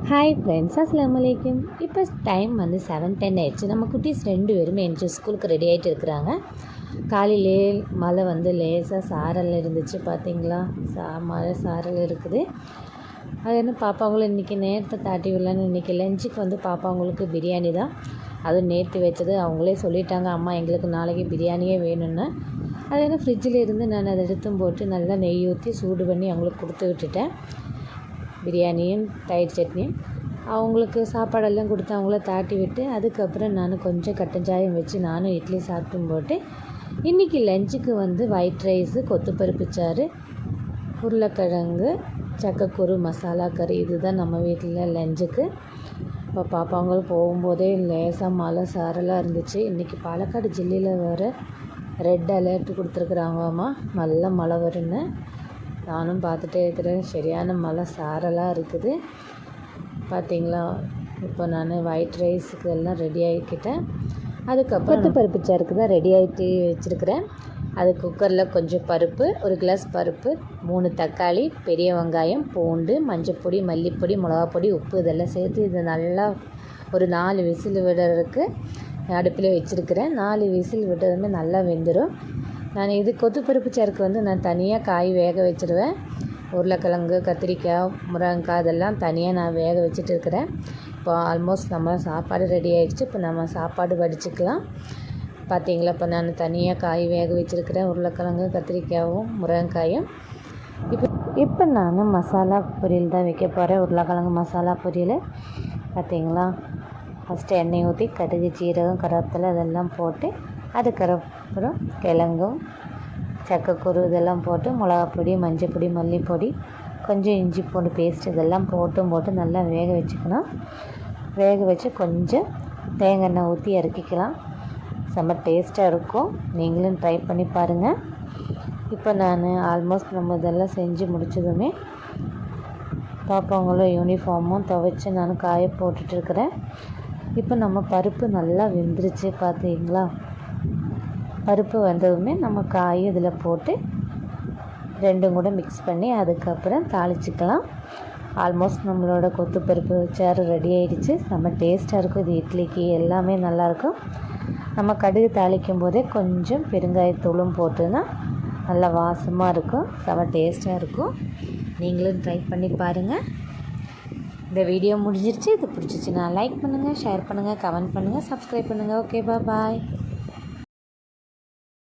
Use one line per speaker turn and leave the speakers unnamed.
Hi friends, அஸ்ஸலாமு அலைக்கும். இப்போ டைம் வந்து 7:10 ஆயிடுச்சு. நம்ம குட்டீஸ் 2 பேருமே எந்திரிச்சு ஸ்கூலுக்கு ரெடி ஆகிட்டு இருக்கிறாங்க. காலையிலே மழை வந்து லேசாக சாரல் இருந்துச்சு, பார்த்தீங்களா? மழை சாரல் இருக்குது. அது என்ன பாப்பாங்களும் இன்றைக்கி நேரத்தை தாட்டி விடலான்னு இன்றைக்கி லஞ்சுக்கு வந்து பாப்பாங்களுக்கு பிரியாணி தான். அதுவும் நேற்று வச்சது. அவங்களே சொல்லிட்டாங்க, அம்மா எங்களுக்கு நாளைக்கு பிரியாணியே வேணும்னு. அது என்ன ஃப்ரிட்ஜில் இருந்து நான் அதை எடுத்தும் போட்டு நல்லா நெய் ஊற்றி சூடு பண்ணி அவங்களுக்கு கொடுத்து விட்டுட்டேன். பிரியாணியும் தயிர் சட்னியும் அவங்களுக்கு சாப்பாடெல்லாம் கொடுத்து அவங்கள தாட்டி விட்டு, அதுக்கப்புறம் நான் கொஞ்சம் கட்டஞ்சாயம் வச்சு நானும் இட்லி சாப்பிட்டும் போட்டு, இன்றைக்கி லஞ்சுக்கு வந்து ஒயிட் ரைஸு, கொத்துப்பருப்பு சாறு, உருளைக்கிழங்கு, சக்கக்கூறு, மசாலா கறி. இதுதான் நம்ம வீட்டில் லஞ்சுக்கு. இப்போ பாப்பாங்களும் போகும்போதே லேசாக மழை சாரலாக இருந்துச்சு. இன்றைக்கி பாலக்காடு ஜில்லையில் வேறு ரெட் அலர்ட் கொடுத்துருக்குறாங்கம்மா, நல்ல மழை வரும்னு. நானும் பார்த்துட்டே இருக்கிறேன். சரியான மழை சாரலாக இருக்குது, பார்த்தீங்களா? இப்போ நான் ஒயிட் ரைஸுக்கு எல்லாம் ரெடி ஆகிக்கிட்டேன். அதுக்கப்புறம் பருப்பு சாருக்கு தான் ரெடி ஆகிட்டு வச்சுருக்கிறேன். அது குக்கரில் கொஞ்சம் பருப்பு, ஒரு கிளாஸ் பருப்பு, 3 தக்காளி, பெரிய வெங்காயம், பூண்டு, மஞ்சப்பொடி, மல்லிப்பொடி, மிளகாப்பொடி, உப்பு இதெல்லாம் சேர்த்து இது நல்லா ஒரு 4 விசில் விடுறதுக்கு அடுப்பில் வச்சுருக்கிறேன். 4 விசில் விட்டதுமே நல்லா வெந்துடும். நான் இது கொத்துப்பருப்பு சாருக்கு வந்து நான் தனியாக காய் வேக வச்சுருவேன். உருளைக்கிழங்கு, கத்திரிக்காய், முருங்கைக்காய் அதெல்லாம் தனியாக நான் வேக வச்சுட்டு இருக்கிறேன். இப்போ ஆல்மோஸ்ட் நம்ம சாப்பாடு ரெடி ஆகிடுச்சு. இப்போ நம்ம சாப்பாடு வடிச்சுக்கலாம். பார்த்தீங்களா? இப்போ நான் தனியாக காய் வேக வச்சுருக்கிறேன், உருளைக்கிழங்கு, கத்திரிக்காயும், முருங்கைக்காயும். இப்போ நான் மசாலா பொரியல் தான் வைக்க போகிறேன், உருளைக்கிழங்கு மசாலா பொரியல். பார்த்தீங்களா? ஃபஸ்ட்டு எண்ணெய் ஊற்றி கடுகு, சீரகம், கருவேப்பிலை அதெல்லாம் போட்டு, அதுக்கப்புறம் கிழங்கும், சக்கக்கூறு இதெல்லாம் போட்டு, மிளகாப்பொடி, மஞ்சப்பொடி, மல்லிப்பொடி, கொஞ்சம் இஞ்சி பூண்டு பேஸ்ட் இதெல்லாம் போட்டு நல்லா வேக வச்சுக்கணும். வேக வச்சு கொஞ்சம் தேங்காய் எண்ணெய் ஊற்றி இறக்கிக்கலாம். செம்ம டேஸ்ட்டாக இருக்கும். நீங்களும் ட்ரை பண்ணி பாருங்கள். இப்போ நான் ஆல்மோஸ்ட் நம்ம இதெல்லாம் செஞ்சு முடிச்சதுமே பாப்பாங்களும் யூனிஃபார்மும் துவைச்சி நான் காய போட்டுட்ருக்கிறேன். இப்போ நம்ம பருப்பு நல்லா வெந்துருச்சு, பார்த்தீங்களா? பருப்பு வந்ததுமே நம்ம காய் இதில் போட்டு ரெண்டும் கூட மிக்ஸ் பண்ணி அதுக்கப்புறம் தாளிச்சிக்கலாம். ஆல்மோஸ்ட் நம்மளோட கொத்துப்பருப்பு சாறு ரெடி ஆகிடுச்சு. செம்ம டேஸ்ட்டாக இருக்கும். இது இட்லிக்கு எல்லாமே நல்லாயிருக்கும். நம்ம கடுகு தாளிக்கும் போதே கொஞ்சம் பெருங்காயத்தூளும் போட்டுன்னா நல்லா வாசமாக இருக்கும், செம்ம டேஸ்ட்டாக இருக்கும். நீங்களும் ட்ரை பண்ணி பாருங்கள். இந்த வீடியோ முடிஞ்சிருச்சு. இது பிடிச்சிச்சின்னா லைக் பண்ணுங்கள், ஷேர் பண்ணுங்கள், கமெண்ட் பண்ணுங்கள், சப்ஸ்கிரைப் பண்ணுங்கள். ஓகே, பாய்.